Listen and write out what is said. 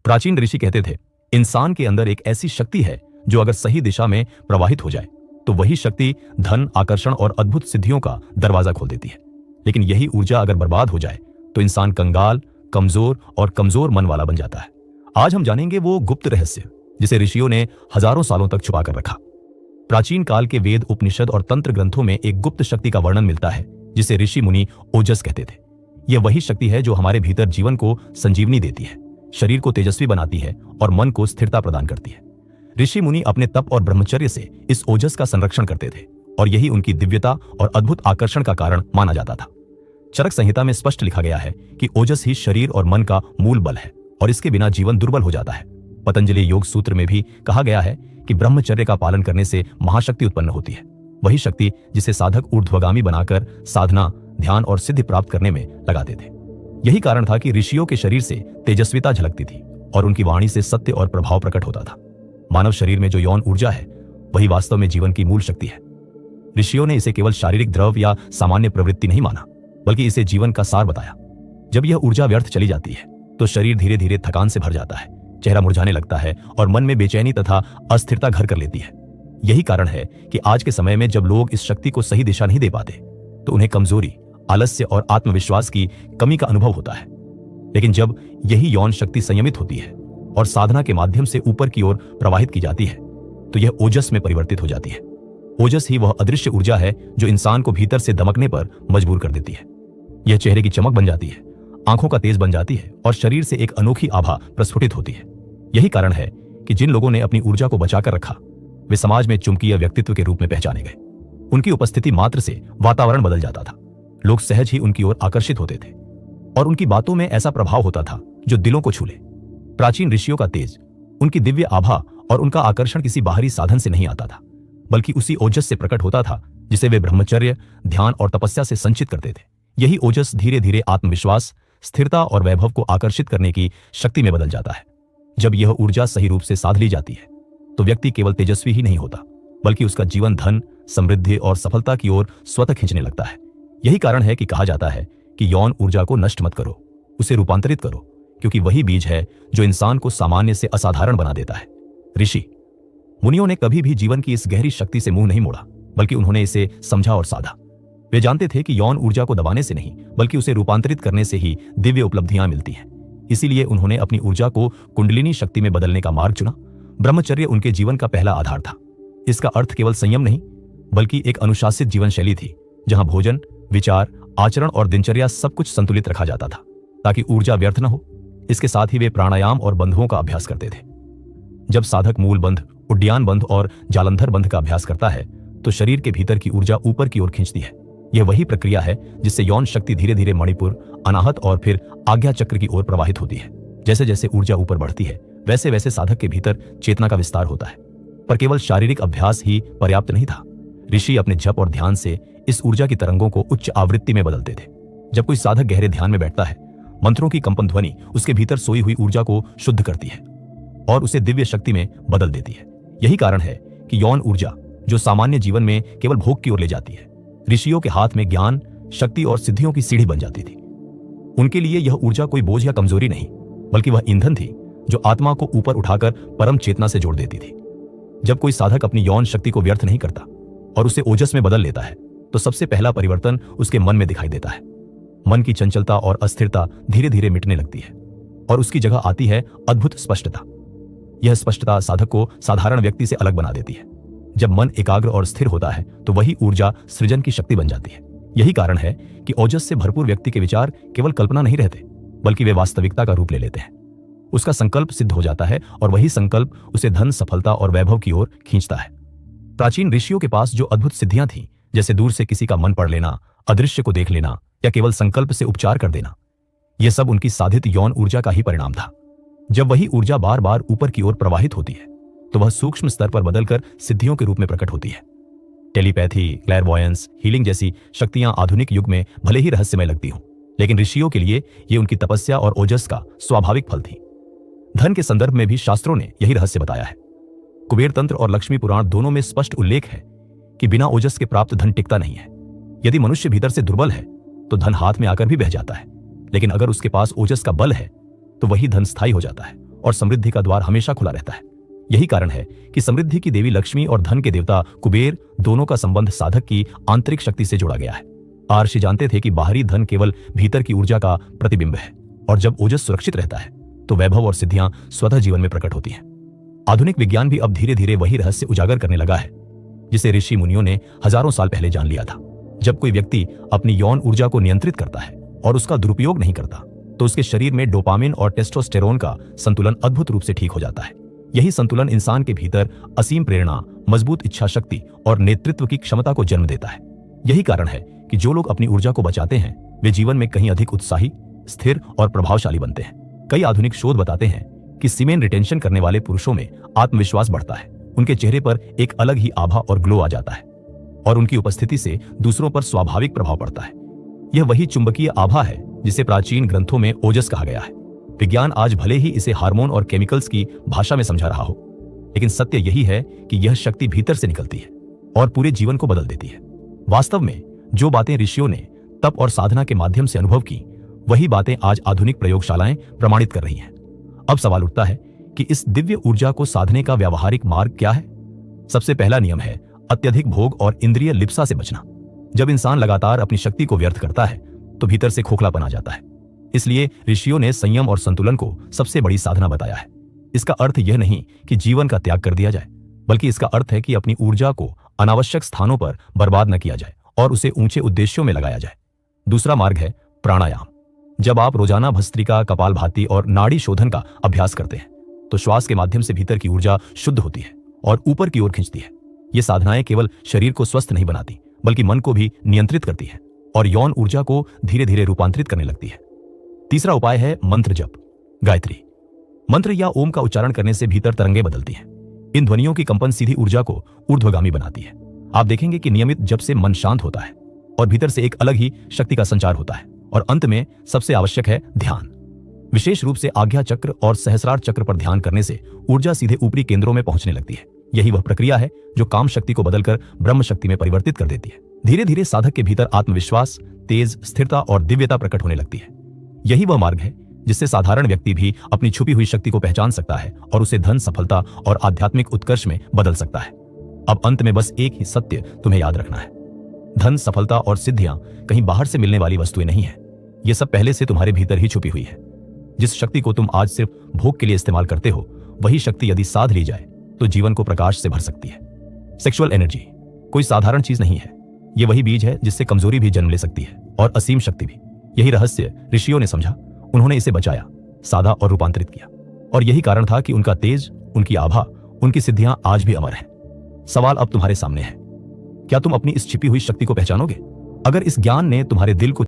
प्राचीन ऋषि कहते थे, इंसान के अंदर एक ऐसी शक्ति है जो अगर सही दिशा में प्रवाहित हो जाए तो वही शक्ति धन, आकर्षण और अद्भुत सिद्धियों का दरवाजा खोल देती है। लेकिन यही ऊर्जा अगर बर्बाद हो जाए तो इंसान कंगाल, कमजोर और कमजोर मन वाला बन जाता है। आज हम जानेंगे वो गुप्त रहस्य जिसे ऋषियों ने हजारों सालों तक छुपा कर रखा। प्राचीन काल के वेद, उपनिषद और तंत्र ग्रंथों में एक गुप्त शक्ति का वर्णन मिलता है जिसे ऋषि मुनि ओजस कहते थे। यह वही शक्ति है जो हमारे भीतर जीवन को संजीवनी देती है, शरीर को तेजस्वी बनाती है और मन को स्थिरता प्रदान करती है। ऋषि मुनि अपने तप और ब्रह्मचर्य से इस ओजस का संरक्षण करते थे और यही उनकी दिव्यता और अद्भुत आकर्षण का कारण माना जाता था। चरक संहिता में स्पष्ट लिखा गया है कि ओजस ही शरीर और मन का मूल बल है और इसके बिना जीवन दुर्बल हो जाता है। पतंजलि योग सूत्र में भी कहा गया है कि ब्रह्मचर्य का पालन करने से महाशक्ति उत्पन्न होती है, वही शक्ति जिसे साधक ऊर्ध्वगामी बनाकर साधना, ध्यान और सिद्धि प्राप्त करने में लगाते थे। यही कारण था कि ऋषियों के शरीर से तेजस्विता झलकती थी और उनकी वाणी से सत्य और प्रभाव प्रकट होता था। मानव शरीर में जो यौन ऊर्जा है वही वास्तव में जीवन की मूल शक्ति है। ऋषियों ने इसे केवल शारीरिक द्रव या सामान्य प्रवृत्ति नहीं माना, बल्कि इसे जीवन का सार बताया। जब यह ऊर्जा व्यर्थ चली जाती है तो शरीर धीरे धीरे थकान से भर जाता है, चेहरा मुरझाने लगता है और मन में बेचैनी तथा अस्थिरता घर कर लेती है। यही कारण है कि आज के समय में जब लोग इस शक्ति को सही दिशा नहीं दे पाते तो उन्हें कमजोरी, आलस्य और आत्मविश्वास की कमी का अनुभव होता है। लेकिन जब यही यौन शक्ति संयमित होती है और साधना के माध्यम से ऊपर की ओर प्रवाहित की जाती है तो यह ओजस में परिवर्तित हो जाती है। ओजस ही वह अदृश्य ऊर्जा है जो इंसान को भीतर से दमकने पर मजबूर कर देती है। यह चेहरे की चमक बन जाती है, आंखों का तेज बन जाती है और शरीर से एक अनोखी आभा प्रस्फुटित होती है। यही कारण है कि जिन लोगों ने अपनी ऊर्जा को बचाकर रखा वे समाज में चुंबकीय व्यक्तित्व के रूप में पहचाने गए। उनकी उपस्थिति मात्र से वातावरण बदल जाता था, लोग सहज ही उनकी ओर आकर्षित होते थे और उनकी बातों में ऐसा प्रभाव होता था जो दिलों को छू ले। प्राचीन ऋषियों का तेज, उनकी दिव्य आभा और उनका आकर्षण किसी बाहरी साधन से नहीं आता था, बल्कि उसी ओजस से प्रकट होता था जिसे वे ब्रह्मचर्य, ध्यान और तपस्या से संचित करते थे। यही ओजस धीरे धीरे आत्मविश्वास, स्थिरता और वैभव को आकर्षित करने की शक्ति में बदल जाता है। जब यह ऊर्जा सही रूप से साध ली जाती है तो व्यक्ति केवल तेजस्वी ही नहीं होता, बल्कि उसका जीवन धन, समृद्धि और सफलता की ओर स्वतः खींचने लगता है। यही कारण है कि कहा जाता है कि यौन ऊर्जा को नष्ट मत करो, उसे रूपांतरित करो, क्योंकि वही बीज है जो इंसान को सामान्य से असाधारण बना देता है। ऋषि मुनियों ने कभी भी जीवन की इस गहरी शक्ति से मुंह नहीं मोड़ा, बल्कि उन्होंने इसे समझा और साधा। वे जानते थे कि यौन ऊर्जा को दबाने से नहीं, बल्कि उसे रूपांतरित करने से ही दिव्य उपलब्धियां मिलती हैं। इसीलिए उन्होंने अपनी ऊर्जा को कुंडलिनी शक्ति में बदलने का मार्ग चुना। ब्रह्मचर्य उनके जीवन का पहला आधार था। इसका अर्थ केवल संयम नहीं, बल्कि एक अनुशासित जीवन शैली थी, जहां भोजन, विचार, आचरण और दिनचर्या सब कुछ संतुलित रखा जाता था ताकि ऊर्जा व्यर्थ न हो। इसके साथ ही वे प्राणायाम और बंधुओं का अभ्यास करते थे। जब साधक मूल बंध, उड्डयन बंध और जालंधर बंध का अभ्यास करता है तो शरीर के भीतर की ऊर्जा ऊपर की ओर खींचती है। यह वही प्रक्रिया है जिससे यौन शक्ति धीरे धीरे मणिपुर, अनाहत और फिर आज्ञा चक्र की ओर प्रवाहित होती है। जैसे जैसे ऊर्जा ऊपर बढ़ती है वैसे वैसे साधक के भीतर चेतना का विस्तार होता है। पर केवल शारीरिक अभ्यास ही पर्याप्त नहीं था। ऋषि अपने जप और ध्यान से इस ऊर्जा की तरंगों को उच्च आवृत्ति में बदलते थे। जब कोई साधक गहरे ध्यान में बैठता है, मंत्रों की कंपन ध्वनि उसके भीतर सोई हुई ऊर्जा को शुद्ध करती है और उसे दिव्य शक्ति में बदल देती है। यही कारण है कि यौन ऊर्जा जो सामान्य जीवन में केवल भोग की ओर ले जाती है, ऋषियों के हाथ में ज्ञान, शक्ति और सिद्धियों की सीढ़ी बन जाती थी। उनके लिए यह ऊर्जा कोई बोझ या कमजोरी नहीं, बल्कि वह ईंधन थी जो आत्मा को ऊपर उठाकर परम चेतना से जोड़ देती थी। जब कोई साधक अपनी यौन शक्ति को व्यर्थ नहीं करता और उसे ओजस में बदल लेता है तो सबसे पहला परिवर्तन उसके मन में दिखाई देता है। मन की चंचलता और अस्थिरता धीरे धीरे मिटने लगती है और उसकी जगह आती है अद्भुत स्पष्टता। यह स्पष्टता साधक को साधारण व्यक्ति से अलग बना देती है। जब मन एकाग्र और स्थिर होता है तो वही ऊर्जा सृजन की शक्ति बन जाती है। यही कारण है कि ओजस से भरपूर व्यक्ति के विचार केवल कल्पना नहीं रहते, बल्कि वे वास्तविकता का रूप ले लेते हैं। उसका संकल्प सिद्ध हो जाता है और वही संकल्प उसे धन, सफलता और वैभव की ओर खींचता है। प्राचीन ऋषियों के पास जो अद्भुत सिद्धियां थीं, जैसे दूर से किसी का मन पढ़ लेना, अदृश्य को देख लेना या केवल संकल्प से उपचार कर देना, यह सब उनकी साधित यौन ऊर्जा का ही परिणाम था। जब वही ऊर्जा बार बार ऊपर की ओर प्रवाहित होती है तो वह सूक्ष्म स्तर पर बदलकर सिद्धियों के रूप में प्रकट होती है। टेलीपैथी, क्लैरवॉयंस, हीलिंग जैसी शक्तियां आधुनिक युग में भले ही रहस्यमय लगती हों, लेकिन ऋषियों के लिए ये उनकी तपस्या और ओजस का स्वाभाविक फल थी। धन के संदर्भ में भी शास्त्रों ने यही रहस्य बताया है। कुबेर तंत्र और लक्ष्मी पुराण दोनों में स्पष्ट उल्लेख है कि बिना ओजस के प्राप्त धन टिकता नहीं है। यदि मनुष्य भीतर से दुर्बल है तो धन हाथ में आकर भी बह जाता है, लेकिन अगर उसके पास ओजस का बल है तो वही धन स्थायी हो जाता है और समृद्धि का द्वार हमेशा खुला रहता है। यही कारण है कि समृद्धि की देवी लक्ष्मी और धन के देवता कुबेर दोनों का संबंध साधक की आंतरिक शक्ति से जुड़ा गया है। महर्षि जानते थे कि बाहरी धन केवल भीतर की ऊर्जा का प्रतिबिंब है, और जब ओजस सुरक्षित रहता है तो वैभव और सिद्धियां स्वतः जीवन में प्रकट होती हैं। आधुनिक विज्ञान भी अब धीरे धीरे वही रहस्य उजागर करने लगा है जिसे ऋषि मुनियों ने हजारों साल पहले जान लिया था। जब कोई व्यक्ति अपनी यौन ऊर्जा को नियंत्रित करता है और उसका दुरुपयोग नहीं करता, तो उसके शरीर में डोपामिन और टेस्टोस्टेरोन का संतुलन अद्भुत रूप से ठीक हो जाता है। यही संतुलन इंसान के भीतर असीम प्रेरणा, मजबूत इच्छा शक्ति और नेतृत्व की क्षमता को जन्म देता है। यही कारण है कि जो लोग अपनी ऊर्जा को बचाते हैं वे जीवन में कहीं अधिक उत्साही, स्थिर और प्रभावशाली बनते हैं। कई आधुनिक शोध बताते हैं कि सीमेन रिटेंशन करने वाले पुरुषों में आत्मविश्वास बढ़ता है, उनके चेहरे पर एक अलग ही आभा और ग्लो आ जाता है और उनकी उपस्थिति से दूसरों पर स्वाभाविक प्रभाव पड़ता है। यह वही चुंबकीय आभा है जिसे प्राचीन ग्रंथों में ओजस कहा गया है। विज्ञान आज भले ही इसे हार्मोन और केमिकल्स की भाषा में समझा रहा हो, लेकिन सत्य यही है कि यह शक्ति भीतर से निकलती है और पूरे जीवन को बदल देती है। वास्तव में जो बातें ऋषियों ने तप और साधना के माध्यम से अनुभव की, वही बातें आज आधुनिक प्रयोगशालाएं प्रमाणित कर रही हैं। अब सवाल उठता है कि इस दिव्य ऊर्जा को साधने का व्यावहारिक मार्ग क्या है? सबसे पहला नियम है अत्यधिक भोग और इंद्रिय लिप्सा से बचना। जब इंसान लगातार अपनी शक्ति को व्यर्थ करता है तो भीतर से खोखलापन आ जाता है। इसलिए ऋषियों ने संयम और संतुलन को सबसे बड़ी साधना बताया है। इसका अर्थ यह नहीं कि जीवन का त्याग कर दिया जाए, बल्कि इसका अर्थ है कि अपनी ऊर्जा को अनावश्यक स्थानों पर बर्बाद न किया जाए और उसे ऊंचे उद्देश्यों में लगाया जाए। दूसरा मार्ग है प्राणायाम। जब आप रोजाना भस्त्रिका, कपालभाति और नाड़ी शोधन का अभ्यास करते हैं तो श्वास के माध्यम से भीतर की ऊर्जा शुद्ध होती है और ऊपर की ओर खींचती है। ये साधनाएं केवल शरीर को स्वस्थ नहीं बनाती, बल्कि मन को भी नियंत्रित करती है और यौन ऊर्जा को धीरे धीरे रूपांतरित करने लगती है। तीसरा उपाय है मंत्र जप, गायत्री। मंत्र या ओम का उच्चारण करने से भीतर तरंगें बदलती हैं। इन ध्वनियों की कंपन सीधी ऊर्जा को ऊर्ध्वगामी बनाती है। आप देखेंगे कि नियमित जप से मन शांत होता है और भीतर से एक अलग ही शक्ति का संचार होता है। और अंत में सबसे आवश्यक है ध्यान। विशेष रूप से आज्ञा चक्र और सहस्रार चक्र पर ध्यान करने से ऊर्जा सीधे ऊपरी केंद्रों में पहुंचने लगती है। यही वह प्रक्रिया है जो काम शक्ति को बदलकर ब्रह्म शक्ति में परिवर्तित कर देती है। धीरे धीरे साधक के भीतर आत्मविश्वास, तेज, स्थिरता और दिव्यता प्रकट होने लगती है। यही वह मार्ग है जिससे साधारण व्यक्ति भी अपनी छुपी हुई शक्ति को पहचान सकता है और उसे धन, सफलता और आध्यात्मिक उत्कर्ष में बदल सकता है। अब अंत में बस एक ही सत्य तुम्हें याद रखना है। धन, सफलता और सिद्धियां कहीं बाहर से मिलने वाली वस्तुएं नहीं है। ये सब पहले से तुम्हारे भीतर ही छुपी हुई है। जिस शक्ति को तुम आज सिर्फ भोग के लिए इस्तेमाल करते हो, वही शक्ति यदि साध ली जाए तो जीवन को प्रकाश से भर सकती है। सेक्सुअल एनर्जी कोई साधारण चीज नहीं है। ये वही बीज है जिससे कमजोरी भी जन्म ले सकती है और असीम शक्ति भी। यही रहस्य ऋषियों ने समझा। उन्होंने इसे बचाया, साधा और रूपांतरित किया, और यही कारण था कि उनका तेज, उनकी आभा, उनकी सिद्धियां आज भी अमर हैं। सवाल अब तुम्हारे सामने है, क्या तुम अपनी इस छिपी हुई शक्ति को पहचानोगे? अगर इस ज्ञान ने तुम्हारे दिल को